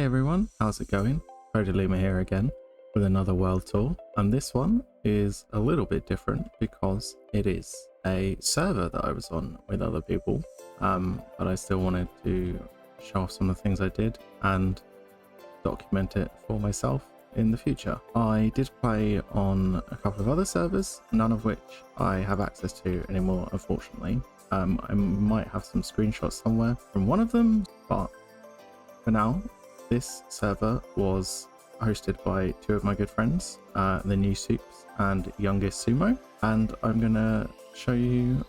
Hey everyone, how's it going? Lemur here again with another world tour, and this one is a little bit different because it is a server that I was on with other people, but I still wanted to show off some of the things I did and document it for myself in the future. I did play on a couple of other servers, none of which I have access to anymore, unfortunately. I might have some screenshots somewhere from one of them, but for now, this server was hosted by two of my good friends, TheNewSoups and YoungestSumo, and I'm gonna show you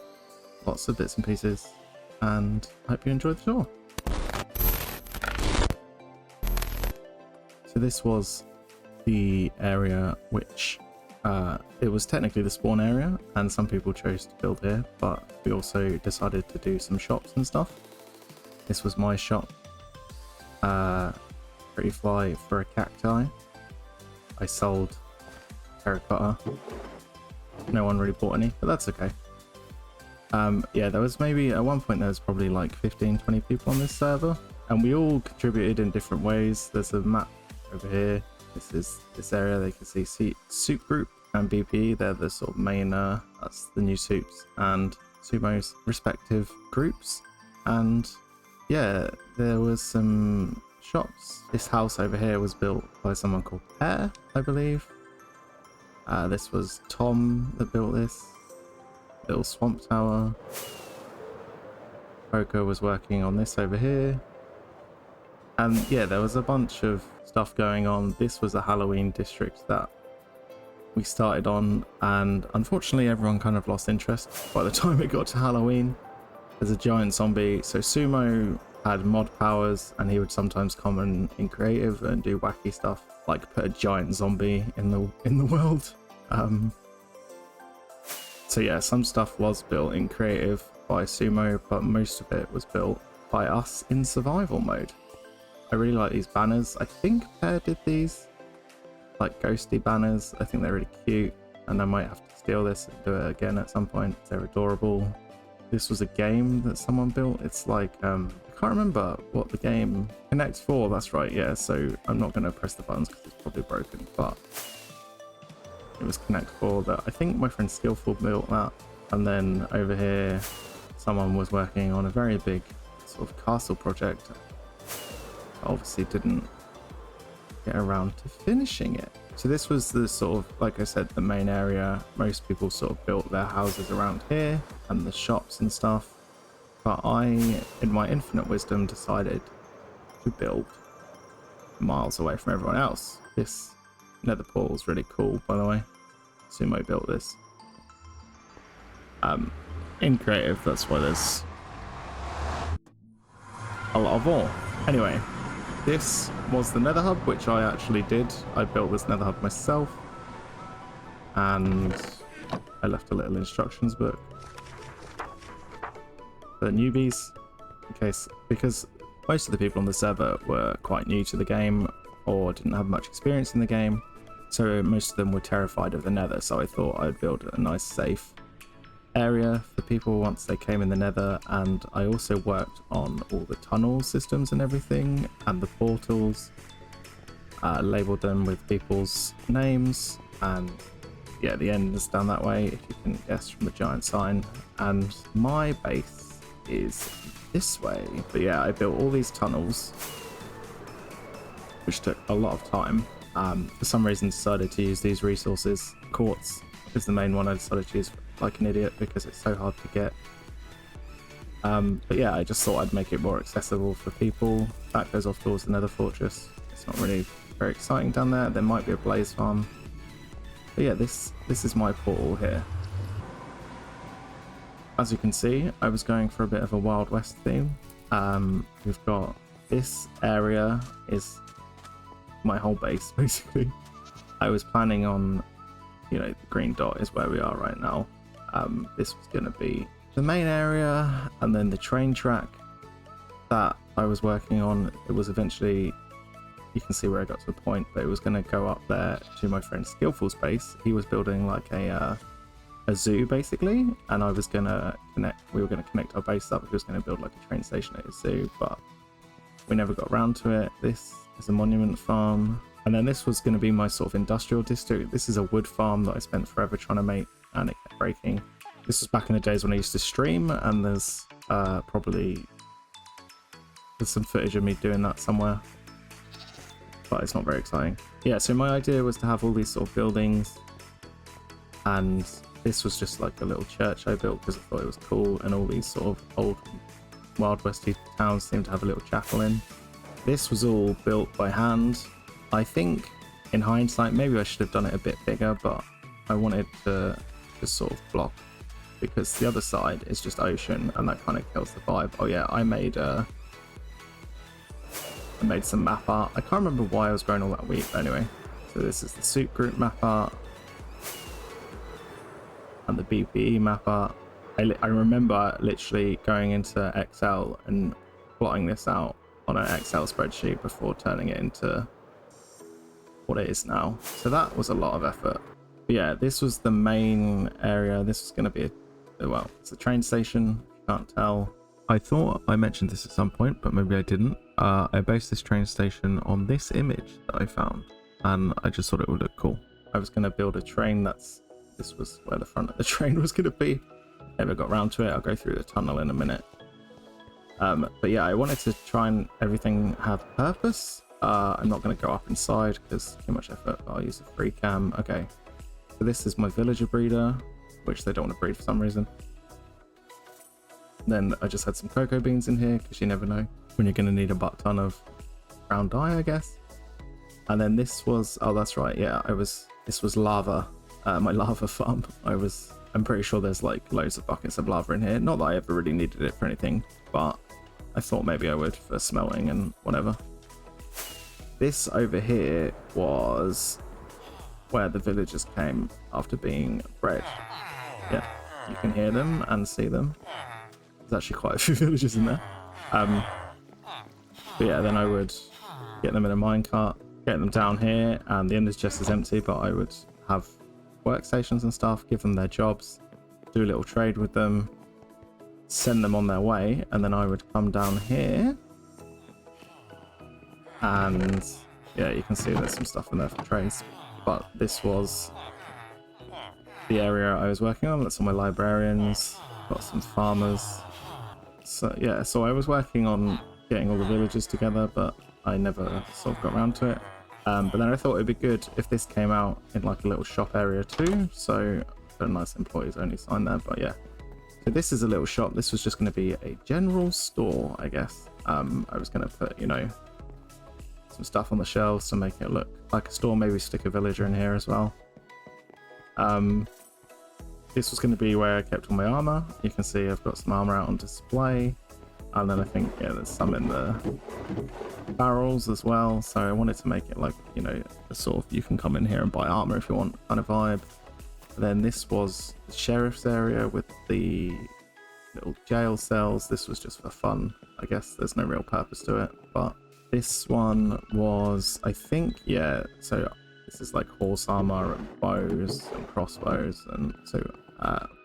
lots of bits and pieces, and I hope you enjoy the tour. So this was the area which it was technically the spawn area, and some people chose to build here, but we also decided to do some shops and stuff. This was my shop. Pretty fly for a cacti. I sold terracotta. No one really bought any, but that's okay. Yeah, there was maybe at one point there was probably like 15-20 people on this server, and we all contributed in different ways. There's a map over here. This is this area. They can see Soup Group and BP. They're the sort of main that's the TheNewSoups and Sumo's respective groups. And yeah, there was some shops. This house over here was built by someone called Pear, I believe. This was Tom that built this little swamp tower. Poker was working on this over here. And yeah, there was a bunch of stuff going on. This was a Halloween district that we started on, and unfortunately everyone kind of lost interest by the time it got to Halloween. There's a giant zombie, so Sumo had mod powers, and he would sometimes come in creative and do wacky stuff, like put a giant zombie in the world. So yeah, some stuff was built in creative by Sumo, but most of it was built by us in survival mode. I really like these banners. I think Pear did these, like ghosty banners. I think they're really cute, and I might have to steal this and do it again at some point. They're adorable. This was a game that someone built. It's like I can't remember what the game. Connect 4, that's right, yeah. So I'm not going to press the buttons because it's probably broken, but it was Connect 4 that I think my friend Skillful built that. And then over here someone was working on a very big sort of castle project. Obviously didn't get around to finishing it. So this was the sort of, like I said, the main area. Most people sort of built their houses around here and the shops and stuff, but I, in my infinite wisdom, decided to build miles away from everyone else. This nether portal is really cool, by the way. Sumo built this in creative, that's why there's a lot of ore. Anyway, this was the nether hub, which I actually did. I built this nether hub myself, and I left a little instructions book for newbies, in case, because most of the people on the server were quite new to the game or didn't have much experience in the game, so most of them were terrified of the nether. So I thought I'd build a nice safe area for people once they came in the nether. And I also worked on all the tunnel systems and everything, and the portals, labeled them with people's names, and yeah, the end is down that way if you can guess from the giant sign. And my base is this way, but yeah, I built all these tunnels, which took a lot of time. For some reason decided to use these resources. Quartz is the main one I decided to use like an idiot because it's so hard to get. But yeah, I just thought I'd make it more accessible for people. That goes off towards the nether fortress. It's not really very exciting down there. There might be a blaze farm. But yeah, this is my portal here. As you can see, I was going for a bit of a Wild West theme. We've got this area is my whole base, basically. I was planning on, you know, the green dot is where we are right now. This was going to be the main area, and then the train track that I was working on, it was eventually, you can see where I got to a point, but it was going to go up there to my friend Skillful's base. He was building like a zoo basically, and I was going to we were going to connect our base up. He was going to build like a train station at his zoo, but we never got around to it. This There's a monument farm. And then this was going to be my sort of industrial district. This is a wood farm that I spent forever trying to make, and it kept breaking. This was back in the days when I used to stream, and there's probably some footage of me doing that somewhere, but it's not very exciting. Yeah, so my idea was to have all these sort of buildings, and this was just like a little church I built because I thought it was cool, and all these sort of old Wild Westy towns seem to have a little chapel in. This was all built by hand. I think in hindsight maybe I should have done it a bit bigger, but I wanted to just sort of block, because the other side is just ocean and that kind of kills the vibe. Oh yeah, I made some map art. I can't remember why I was growing all that wheat, but anyway. So this is the soup group map art and the BPE map art. I remember literally going into Excel and plotting this out on an Excel spreadsheet before turning it into what it is now. So that was a lot of effort. But yeah, this was the main area. This was going to be well, it's a train station, if you can't tell. I thought I mentioned this at some point, but maybe I didn't. I based this train station on this image that I found, and I just thought it would look cool. I was going to build a train this was where the front of the train was going to be. Never got around to it. I'll go through the tunnel in a minute. But yeah, I wanted to try and everything have purpose. I'm not going to go up inside because too much effort, but I'll use a free cam. Okay, so this is my villager breeder, which they don't want to breed for some reason. Then I just had some cocoa beans in here because you never know when you're going to need a butt ton of brown dye, I guess. And then this was, oh that's right, yeah, this was lava, my lava farm. I'm pretty sure there's like loads of buckets of lava in here. Not that I ever really needed it for anything, but I thought maybe I would for smelting and whatever. This over here was where the villagers came after being bred. Yeah, you can hear them and see them. There's actually quite a few villagers in there. But yeah, then I would get them in a minecart, get them down here, and the end chest is empty, but I would have workstations and stuff, give them their jobs, do a little trade with them, send them on their way, and then I would come down here, and yeah, you can see there's some stuff in there for trades. But this was the area I was working on. That's all my librarians, got some farmers. So yeah, so I was working on getting all the villagers together, but I never sort of got around to it. But then I thought it'd be good if this came out in like a little shop area too, so a nice employees only sign there. But yeah, so this is a little shop. This was just going to be a general store, I guess. I was going to put, you know, some stuff on the shelves to make it look like a store, maybe stick a villager in here as well. This was going to be where I kept all my armor. You can see I've got some armor out on display, and then I think, yeah, there's some in the barrels as well. So I wanted to make it like, you know, a sort of you can come in here and buy armor if you want kind of vibe. Then this was the sheriff's area with the little jail cells. This was just for fun, I guess. There's no real purpose to it, but this one was, I think, yeah, so this is like horse armor and bows and crossbows, and so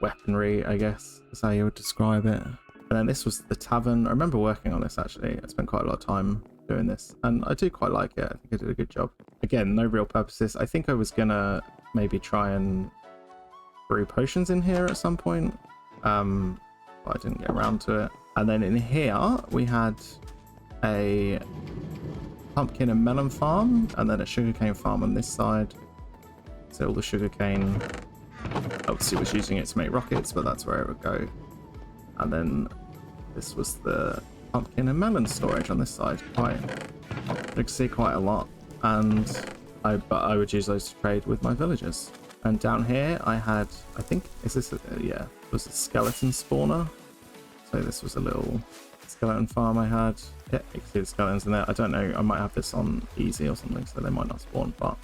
weaponry, I guess is how you would describe it. And then this was the tavern. I remember working on this actually. I spent quite a lot of time doing this, and I do quite like it. I think I did a good job. Again, no real purposes. I think I was gonna maybe try and brew potions in here at some point, but I didn't get around to it. And then in here we had a pumpkin and melon farm, and then a sugarcane farm on this side. So all the sugarcane, obviously was using it to make rockets, but that's where it would go. And then this was the pumpkin and melon storage on this side. Quite, you can see quite a lot, and I would use those to trade with my villagers. And down here I had, I think, is this yeah, it was a skeleton spawner. So this was a little skeleton farm I had. Yeah, you can see the skeletons in there. I don't know, I might have this on easy or something, so they might not spawn, but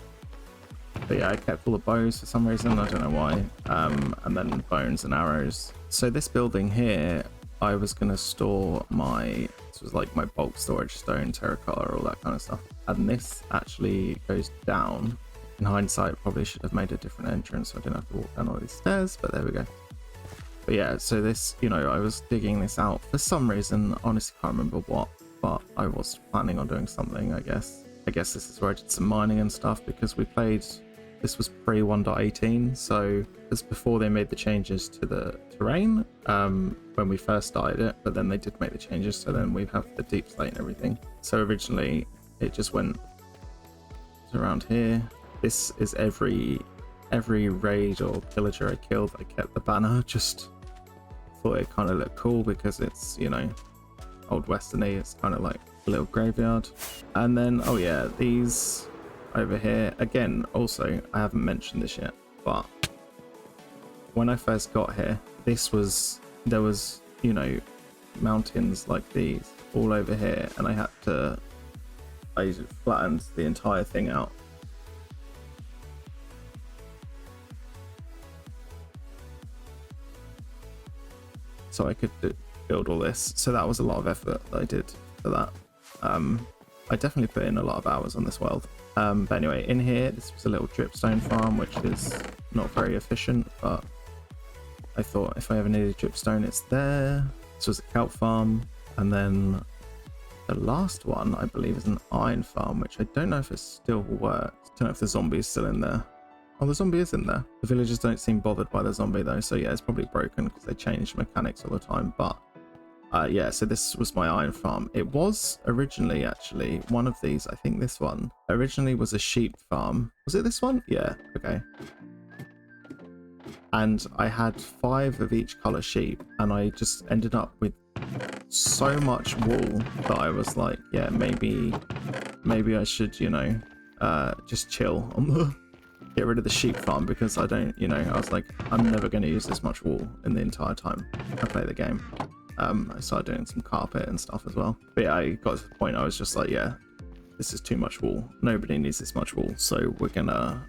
yeah, I kept all the bows for some reason, I don't know why. And then bones and arrows. So this building here, I was going to store this was like my bulk storage, stone, terracotta, all that kind of stuff. And this actually goes down. In hindsight, probably should have made a different entrance so I didn't have to walk down all these stairs, but there we go. But yeah, so this, you know, I was digging this out for some reason, honestly can't remember what, but I was planning on doing something, I guess. I guess this is where I did some mining and stuff, because we played, this was pre 1.18, so it's before they made the changes to the terrain when we first started it, but then they did make the changes, so then we have the deep slate and everything. So originally it just went around here. This is every raid or pillager I killed, I kept the banner. Just thought it kind of looked cool because it's, you know, old westerny. It's kind of like a little graveyard. And then, oh yeah, these over here again. Also, I haven't mentioned this yet, but when I first got here, there was, you know, mountains like these all over here, and I flattened the entire thing out. So I could build all this. So that was a lot of effort that I did for that. I definitely put in a lot of hours on this world. But anyway, in here, this was a little dripstone farm, which is not very efficient, but I thought if I ever needed dripstone, it's there. This was a kelp farm. And then the last one, I believe, is an iron farm, which I don't know if it still works. Don't know if the zombie's still in there. Oh, the zombie is in there. The villagers don't seem bothered by the zombie though, so yeah, it's probably broken because they change mechanics all the time. But yeah, so this was my iron farm. It was originally actually one of these. I think this one originally was a sheep farm. Was it this one? Yeah, okay. And I had 5 of each color sheep, and I just ended up with so much wool that I was like, yeah, maybe I should, you know, just chill on the get rid of the sheep farm, because I don't, you know, I was like, I'm never going to use this much wool in the entire time I play the game. I started doing some carpet and stuff as well. But yeah, I got to the point I was just like, yeah, this is too much wool. Nobody needs this much wool. So we're gonna,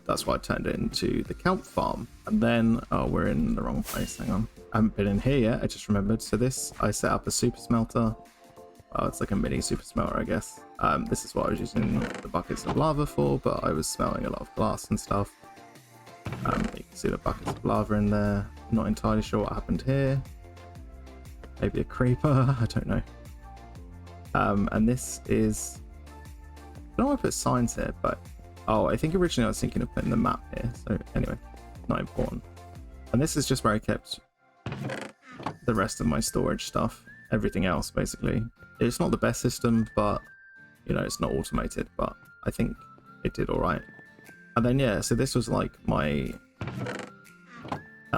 that's why I turned it into the kelp farm. And then, oh, we're in the wrong place. Hang on. I haven't been in here yet. I just remembered. So this, I set up a super smelter. Oh, it's like a mini super smelter, I guess. This is what I was using the buckets of lava for, but I was smelting a lot of glass and stuff. You can see the buckets of lava in there. Not entirely sure what happened here. Maybe a creeper, I don't know. And this is, I don't know why I put signs here, but oh, I think originally I was thinking of putting the map here. So anyway, not important. And this is just where I kept the rest of my storage stuff. Everything else, basically. It's not the best system, but you know, it's not automated, but I think it did all right. And then yeah, so this was like that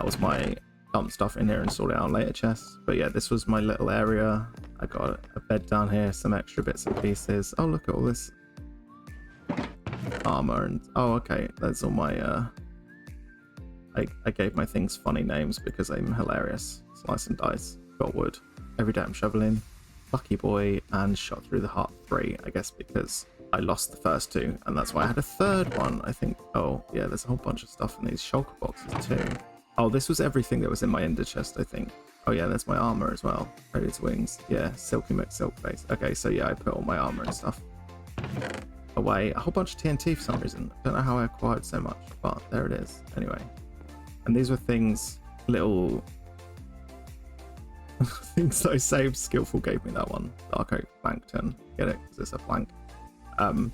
was my dump stuff in here and sort it out later chests. But yeah, this was my little area. I got a bed down here, some extra bits and pieces. Oh, look at all this armor, and oh, okay, that's all my I gave my things funny names because I'm hilarious. Slice and dice, got wood, every day I'm shoveling, lucky boy, and shot through the heart 3, I guess because I lost the first 2, and that's why I had a third one, I think. Oh yeah, there's a whole bunch of stuff in these shulker boxes too. Oh, this was everything that was in my ender chest, I think. Oh yeah, there's my armor as well. Predator's wings, yeah, silky mix, silk face. Okay, so yeah, I put all my armor and stuff away. A whole bunch of TNT for some reason. I don't know how I acquired so much, but there it is. Anyway, and these were things, little things that I saved. Skillful gave me that one. Dark Oak Plankton. Get it? Because it's a plank. I can't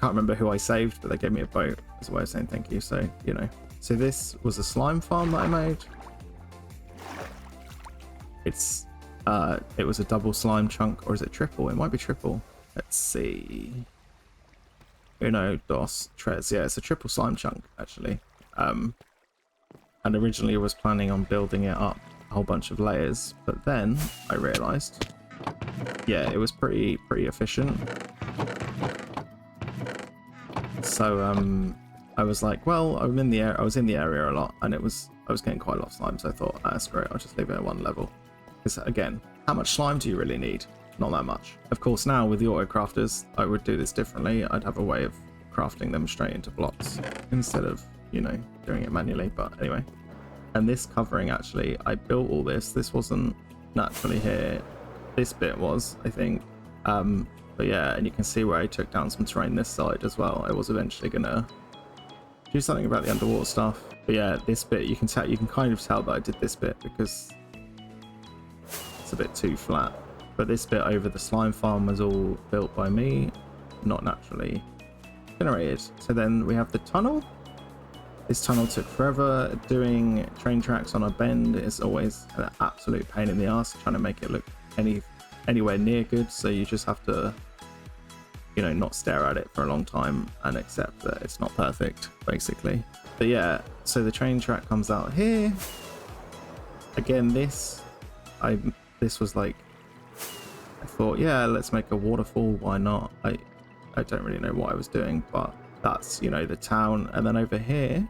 remember who I saved, but they gave me a boat as a way of saying thank you. So, you know. So this was a slime farm that I made. It's it was a double slime chunk, or is it triple? It might be triple. Let's see. Uno, dos, tres. Yeah, it's a triple slime chunk actually. And originally I was planning on building it up a whole bunch of layers, but then I realized, yeah, it was pretty efficient. So I was like, well, I was in the area a lot, and I was getting quite a lot of slime, so I thought, screw it, I'll just leave it at 1 level. Because again, how much slime do you really need? Not that much. Of course, now with the auto crafters, I would do this differently. I'd have a way of crafting them straight into blocks instead of, you know, doing it manually. But anyway, and this covering, actually, I built all this. This wasn't naturally here. This bit was, I think. But yeah, and you can see where I took down some terrain this side as well. I was eventually gonna do something about the underwater stuff. But yeah, this bit, you can kind of tell that I did this bit because it's a bit too flat. But this bit over the slime farm was all built by me, not naturally generated. So then we have the tunnel. This tunnel took forever. Doing train tracks on a bend is always an absolute pain in the ass, trying to make it look anywhere near good. So you just have to, you know, not stare at it for a long time and accept that it's not perfect, basically. But yeah, so the train track comes out here. Again, this was like, I thought, yeah, let's make a waterfall. Why not? I don't really know what I was doing, but that's, you know, the town. And then over here,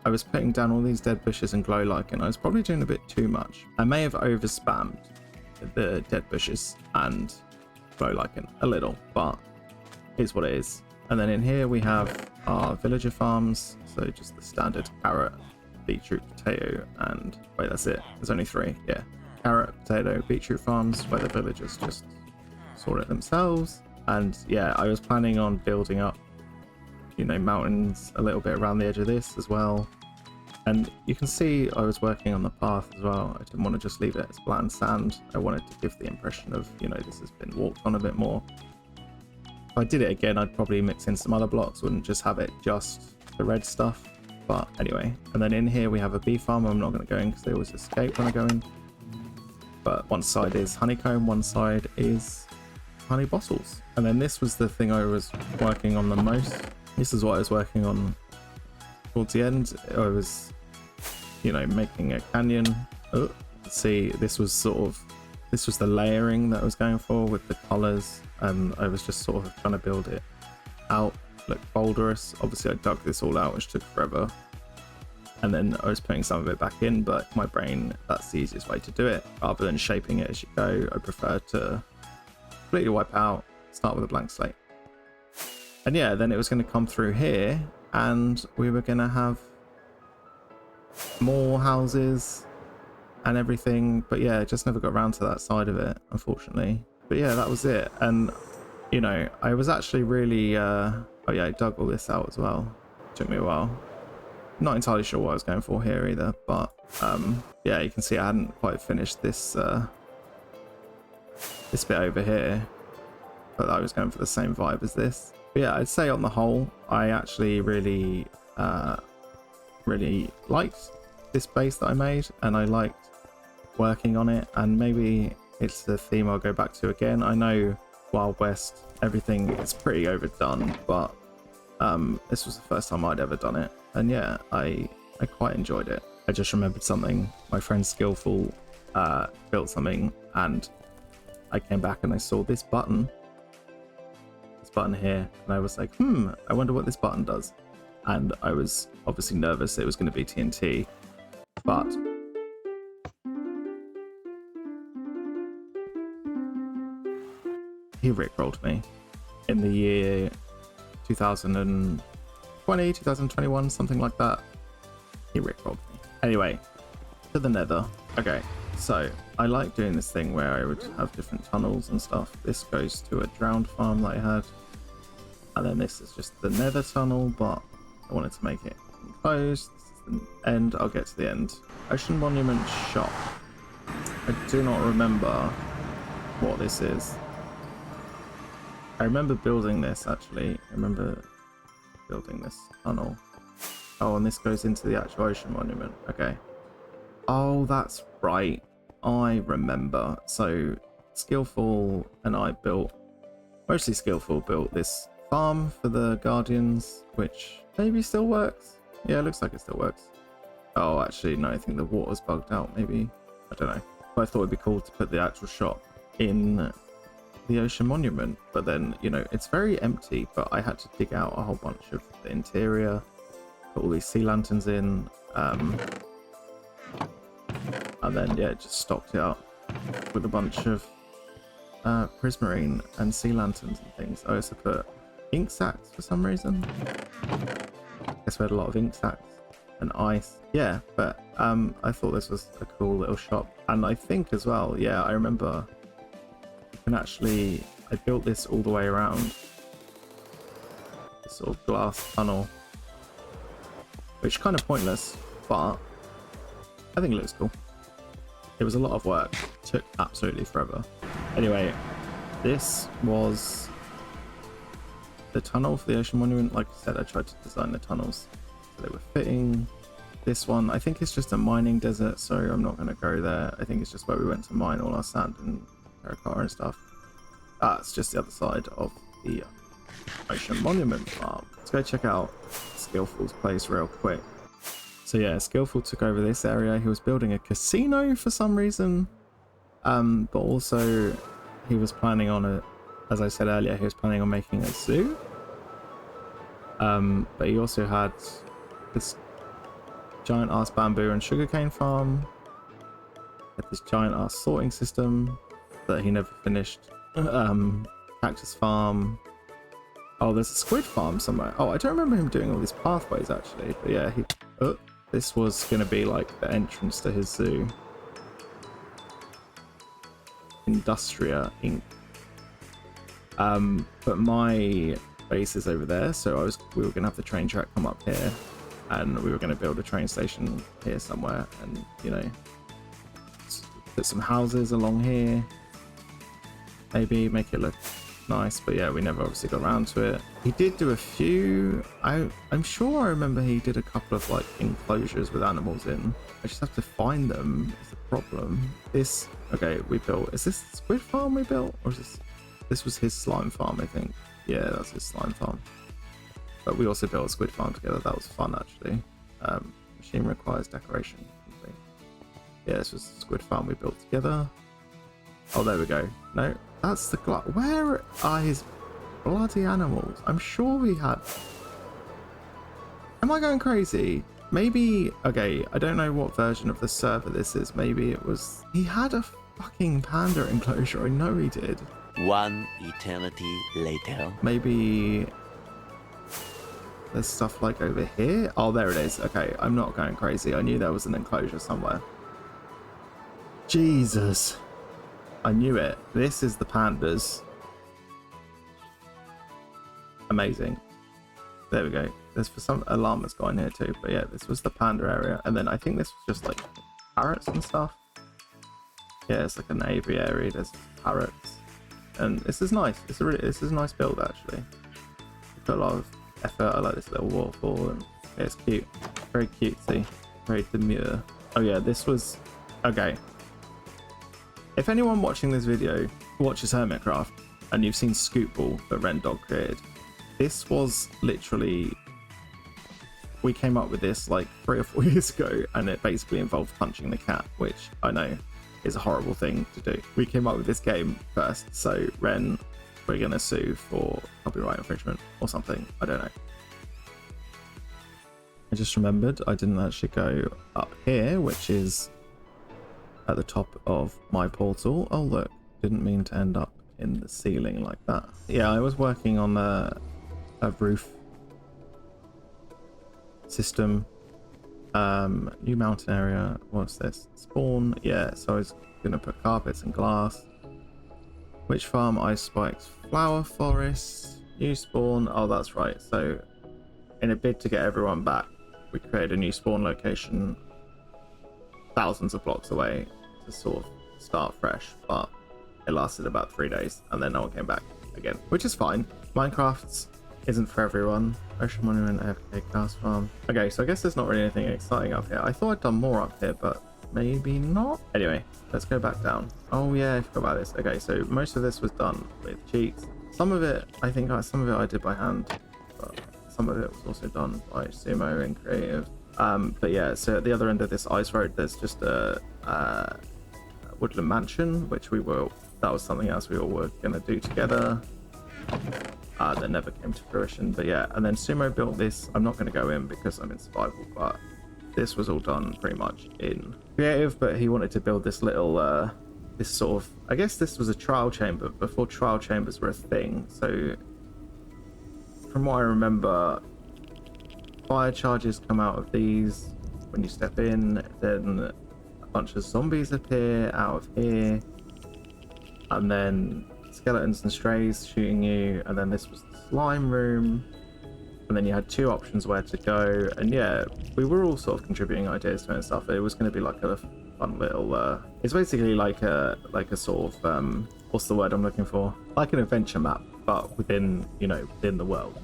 I was putting down all these dead bushes and glow lichen. I was probably doing a bit too much. I may have over spammed the dead bushes and glow lichen a little, but it's what it is. And then in here we have our villager farms. So just the standard carrot, beetroot, potato, and wait, that's it. There's only 3. Yeah. Carrot, potato, beetroot farms where the villagers just sort it themselves. And yeah, I was planning on building up, you know, mountains a little bit around the edge of this as well. And you can see I was working on the path as well. I didn't want to just leave it as bland sand. I wanted to give the impression of, you know, this has been walked on a bit more. If I did it again, I'd probably mix in some other blocks, wouldn't just have it just the red stuff. But anyway, and then in here we have a bee farm. I'm not going to go in because they always escape when I go in. But one side is honeycomb, one side is honey bottles. And then this was the thing I was working on the most. This is what I was working on towards the end. I was, you know, making a canyon. Oh, see, this was the layering that I was going for with the colors, and I was just sort of trying to build it out, look boulderous. Obviously I dug this all out, which took forever, and then I was putting some of it back in, but my brain, that's the easiest way to do it. Rather than shaping it as you go, I prefer to completely wipe out, start with a blank slate. And yeah, then it was going to come through here, and we were going to have more houses and everything. But yeah, just never got around to that side of it, unfortunately. But yeah, that was it. And, you know, I was actually really... oh yeah, I dug all this out as well. Took me a while. Not entirely sure what I was going for here either. But yeah, you can see I hadn't quite finished this, this bit over here. But I was going for the same vibe as this. But yeah, I'd say on the whole, I actually really liked this base that I made, and I liked working on it, and maybe it's the theme I'll go back to again. I know Wild West, everything is pretty overdone, but this was the first time I'd ever done it, and yeah, I quite enjoyed it. I just remembered something. My friend Skillful built something, and I came back and I saw this button here, and I was like, I wonder what this button does. And I was obviously nervous it was going to be TNT, but he rickrolled me in the year 2020, 2021, something like that. He rickrolled me. Anyway, to the nether. Okay, so I like doing this thing where I would have different tunnels and stuff. This goes to a drowned farm that I had. And then this is just the nether tunnel, but I wanted to make it enclosed. This is the end. I'll get to the end. Ocean Monument Shop. I do not remember what this is. I remember building this, actually. I remember building this tunnel. Oh, and this goes into the actual Ocean Monument. Okay. Oh, that's right. I remember. So Skillful and I built, mostly Skillful built this farm for the Guardians, which maybe still works. Yeah, it looks like it still works. Oh, actually, no, I think the water's bugged out, maybe. I don't know. But I thought it'd be cool to put the actual shop in the Ocean Monument. But then, you know, it's very empty, but I had to dig out a whole bunch of the interior, put all these sea lanterns in, and then, yeah, just stocked it up with a bunch of prismarine and sea lanterns and things. I also put ink sacks for some reason. I guess we had a lot of ink sacks and ice. Yeah, but I thought this was a cool little shop. And I think as well, yeah, I remember you can actually, I built this all the way around this sort of glass tunnel, which is kind of pointless, but I think it looks cool. It was a lot of work, took absolutely forever. Anyway, this was the tunnel for the ocean monument. Like I said, I tried to design the tunnels so they were fitting. This one, I think it's just a mining desert, so I'm not going to go there. I think it's just where we went to mine all our sand and terracotta and stuff. That's just the other side of the ocean monument farm. Let's go check out Skillful's place real quick. So yeah, Skillful took over this area. He was building a casino for some reason, but also he was planning on as I said earlier, he was planning on making a zoo. But he also had this giant ass bamboo and sugarcane farm. Had this giant ass sorting system that he never finished. Cactus farm. Oh, there's a squid farm somewhere. Oh, I don't remember him doing all these pathways actually. But yeah, this was going to be like the entrance to his zoo. Industria Inc. But my base is over there, so we were going to have the train track come up here, and we were going to build a train station here somewhere, and you know, put some houses along here, maybe make it look nice. But yeah, we never obviously got around to it. He did do a few. I'm sure I remember he did a couple of like enclosures with animals in. I just have to find them is the problem. Okay, we built, is this the squid farm we built, or is this was his slime farm, I think. Yeah, that's his slime farm. But we also built a squid farm together. That was fun actually. Machine requires decoration. Yeah, this was the squid farm we built together. Oh, there we go. No, that's the where are his bloody animals? I'm sure we had. Am I going crazy? Maybe, okay, I don't know what version of the server this is. Maybe it was, he had a fucking panda enclosure. I know he did. One eternity later. Maybe there's stuff like over here. Oh, there it is. Okay, I'm not going crazy. I knew there was an enclosure somewhere. Jesus. I knew it. This is the pandas. Amazing. There we go. There's for some a llama's got in here too, but yeah, this was the panda area, and then I think this was just like parrots and stuff. Yeah, it's like an aviary. There's parrots, and this is nice. This is a nice build actually. We put a lot of effort. I like this little waterfall, and yeah, it's cute, very cutesy, very demure. Oh yeah, this was okay. If anyone watching this video watches Hermitcraft and you've seen Scoop Ball that Ren Dog created, this was literally, we came up with this like 3 or 4 years ago, and it basically involved punching the cat, which I know is a horrible thing to do. We came up with this game first, so Ren, we're gonna sue for copyright infringement or something, I don't know. I just remembered I didn't actually go up here, which is at the top of my portal. Oh look, didn't mean to end up in the ceiling like that. Yeah, I was working on a roof system. New mountain area. What's this? Spawn. Yeah, so I was gonna put carpets and glass. Which farm? Ice spikes. Flower forest. New spawn. Oh, that's right. So in a bid to get everyone back, we created a new spawn location thousands of blocks away to sort of start fresh, but it lasted about 3 days and then no one came back again, which is fine. Minecraft isn't for everyone. Ocean Monument, AFK Cast Farm. Okay, so I guess there's not really anything exciting up here. I thought I'd done more up here, but maybe not. Anyway, let's go back down. Oh yeah, I forgot about this. Okay, so most of this was done with cheats. Some of it, I think some of it I did by hand, but some of it was also done by Sumo in Creative. But yeah, so at the other end of this ice road, there's just a woodland mansion, which that was something else we all were gonna do together. That never came to fruition, but yeah. And then Sumo built this. I'm not gonna go in because I'm in survival, but this was all done pretty much in Creative. But he wanted to build this little, this sort of, I guess this was a trial chamber before trial chambers were a thing. So from what I remember, fire charges come out of these when you step in, then a bunch of zombies appear out of here, and then skeletons and strays shooting you, and then this was the slime room, and then you had 2 options where to go. And yeah, we were all sort of contributing ideas to it and stuff. It was going to be like a fun little it's basically like a sort of what's the word I'm looking for? Like an adventure map, but within, you know, within the world,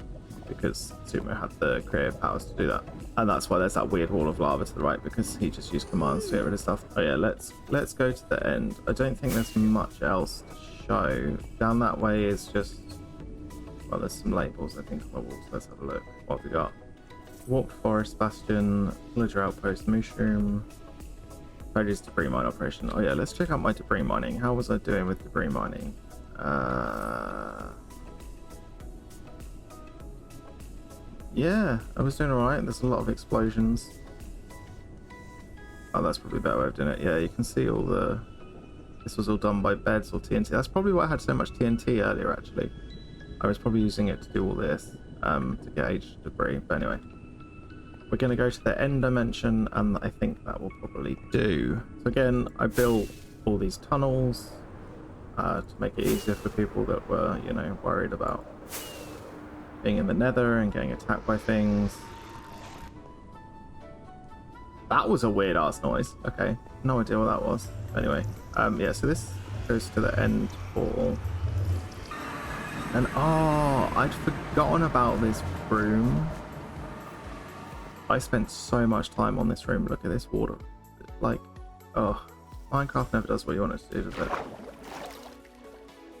because Sumo had the creative powers to do that. And that's why there's that weird wall of lava to the right, because he just used commands to get rid of stuff. Oh yeah, let's go to the end. I don't think there's much else to show. Down that way is just, well, there's some labels I think on the walls. Let's have a look. What have we got? Warped Forest Bastion, Villager Outpost, Mushroom, Produce Debris Mine Operation. Oh yeah, let's check out my debris mining. How was I doing with debris mining? Yeah, I was doing alright. There's a lot of explosions. Oh, that's probably a better way of doing it. Yeah, you can see all the... This was all done by beds or TNT. That's probably why I had so much TNT earlier, actually. I was probably using it to do all this, to gauge debris. But anyway, we're going to go to the end dimension, and I think that will probably do. So again, I built all these tunnels to make it easier for people that were, you know, worried about being in the nether and getting attacked by things. That was a weird ass noise. Okay, no idea what that was. Anyway, yeah, so this goes to the end portal. And oh, I'd forgotten about this room. I spent so much time on this room. Look at this water. Like, oh, Minecraft never does what you want it to do, does it?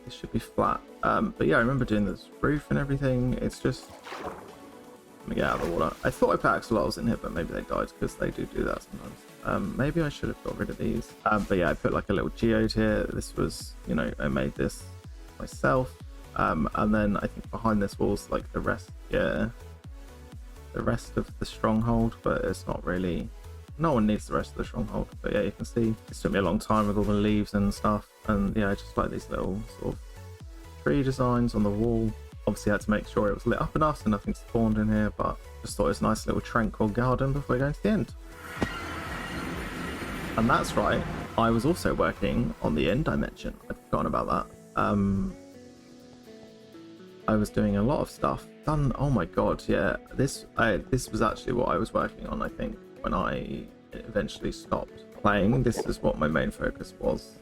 It should be flat. But yeah, I remember doing this roof and everything. It's just... Let me get out of the water. I thought I put axolotls in here, but maybe they died because they do that sometimes. Maybe I should have got rid of these. But yeah, I put like a little geode here. This was, you know, I made this myself. And then I think behind this wall's like the rest, yeah, the rest of the stronghold, but it's not really... No one needs the rest of the stronghold. But yeah, you can see it took me a long time with all the leaves and stuff. And yeah, I just like these little sort of tree designs on the wall. Obviously I had to make sure it was lit up enough so nothing spawned in here, but just thought it was a nice little tranquil garden before going to the end. And that's right, I was also working on the end dimension. I'd forgotten about that. I was doing a lot of stuff. Oh my god, yeah. This was actually what I was working on, I think, when I eventually stopped playing. This is what my main focus was.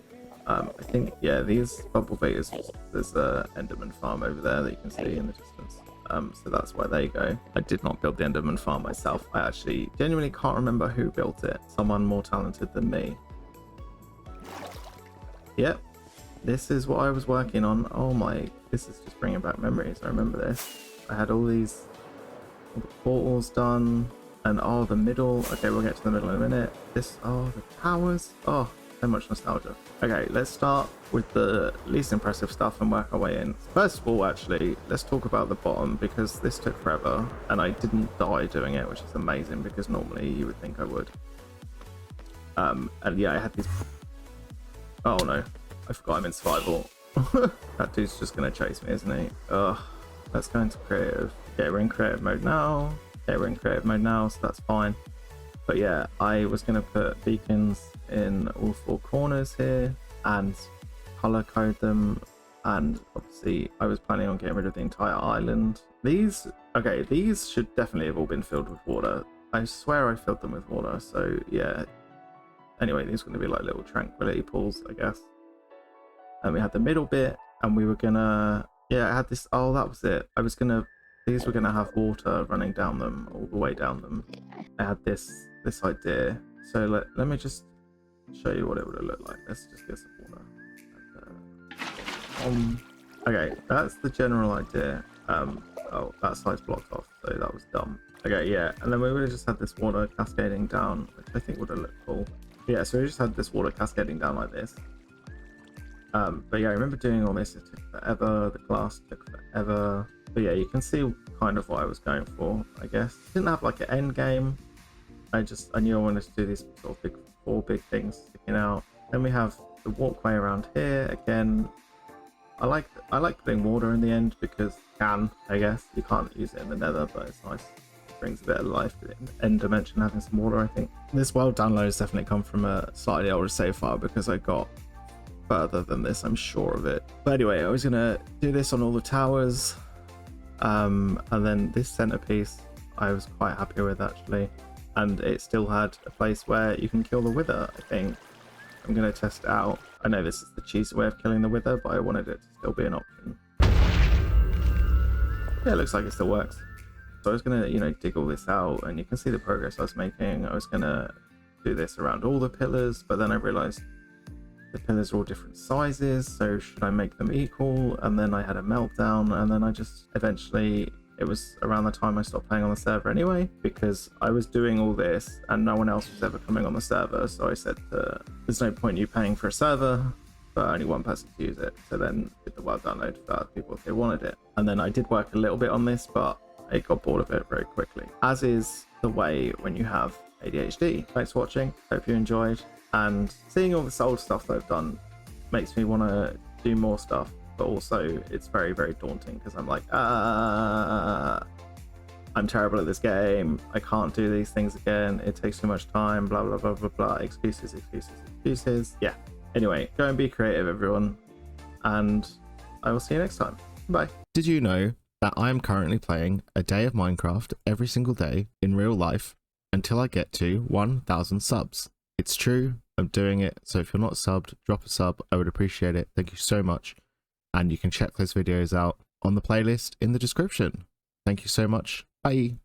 I think, yeah, these bubble beaters, there's a Enderman farm over there that you can see in the distance. So that's where they go. I did not build the Enderman farm myself. I actually genuinely can't remember who built it. Someone more talented than me. Yep, this is what I was working on. Oh my, this is just bringing back memories. I remember this. I had all the portals done, and oh, the middle. Okay, we'll get to the middle in a minute. This, oh, the towers. Oh, so much nostalgia. Okay, let's start with the least impressive stuff and work our way in. First of all, actually, let's talk about the bottom, because this took forever and I didn't die doing it, which is amazing, because normally you would think I would. And yeah, I had these... Oh no, I forgot I'm in survival. That dude's just gonna chase me, isn't he? Ugh. Let's go into creative. Okay, we're in creative mode now. Okay, we're in creative mode now, so that's fine. But yeah, I was going to put beacons in all four corners here and color code them. And obviously I was planning on getting rid of the entire island. These should definitely have all been filled with water. I swear I filled them with water. So yeah. Anyway, these are going to be like little tranquility pools, I guess. And we had the middle bit, and we were going to... Yeah, I had this... Oh, that was it. I was going to... These were going to have water running down them, all the way down them. I had this idea. So let me just show you what it would have looked like. Let's just get some water. Okay, that's the general idea. Oh, that side's blocked off, so that was dumb. Okay, yeah, and then we would have just had this water cascading down, which I think would have looked cool. Yeah, so we just had this water cascading down like this. But yeah, I remember doing all this. It took forever. The glass took forever. But yeah, you can see kind of what I was going for, I guess. Didn't have like an end game. I knew I wanted to do these sort of four big things sticking out. Then we have the walkway around here. Again, I like putting water in the end because I guess. You can't use it in the nether, but it's nice. It brings a bit of life to the end dimension having some water, I think. This world download has definitely come from a slightly older save file because I got further than this, I'm sure of it. But anyway, I was gonna do this on all the towers. And then this centerpiece I was quite happy with, actually. And it still had a place where you can kill the wither, I think. I'm going to test it out. I know this is the cheesy way of killing the wither, but I wanted it to still be an option. Yeah, it looks like it still works. So I was gonna, you know, dig all this out, and you can see the progress I was making. I was gonna do this around all the pillars, but then I realized the pillars are all different sizes, so should I make them equal? And then I had a meltdown, and then I just eventually, it was around the time I stopped playing on the server anyway, because I was doing all this and no one else was ever coming on the server. So I said, there's no point you paying for a server for only one person to use it. So then did the world download for other people if they wanted it. And then I did work a little bit on this, but I got bored of it very quickly, as is the way when you have ADHD. Thanks for watching. Hope you enjoyed. And seeing all this old stuff that I've done makes me want to do more stuff, but also it's very, very daunting because I'm like, I'm terrible at this game. I can't do these things again. It takes too much time, blah, blah, blah, blah, blah. Excuses, excuses, excuses. Yeah. Anyway, go and be creative, everyone. And I will see you next time. Bye. Did you know that I am currently playing a day of Minecraft every single day in real life until I get to 1,000 subs? It's true. I'm doing it. So if you're not subbed, drop a sub. I would appreciate it. Thank you so much. And you can check those videos out on the playlist in the description. Thank you so much. Bye.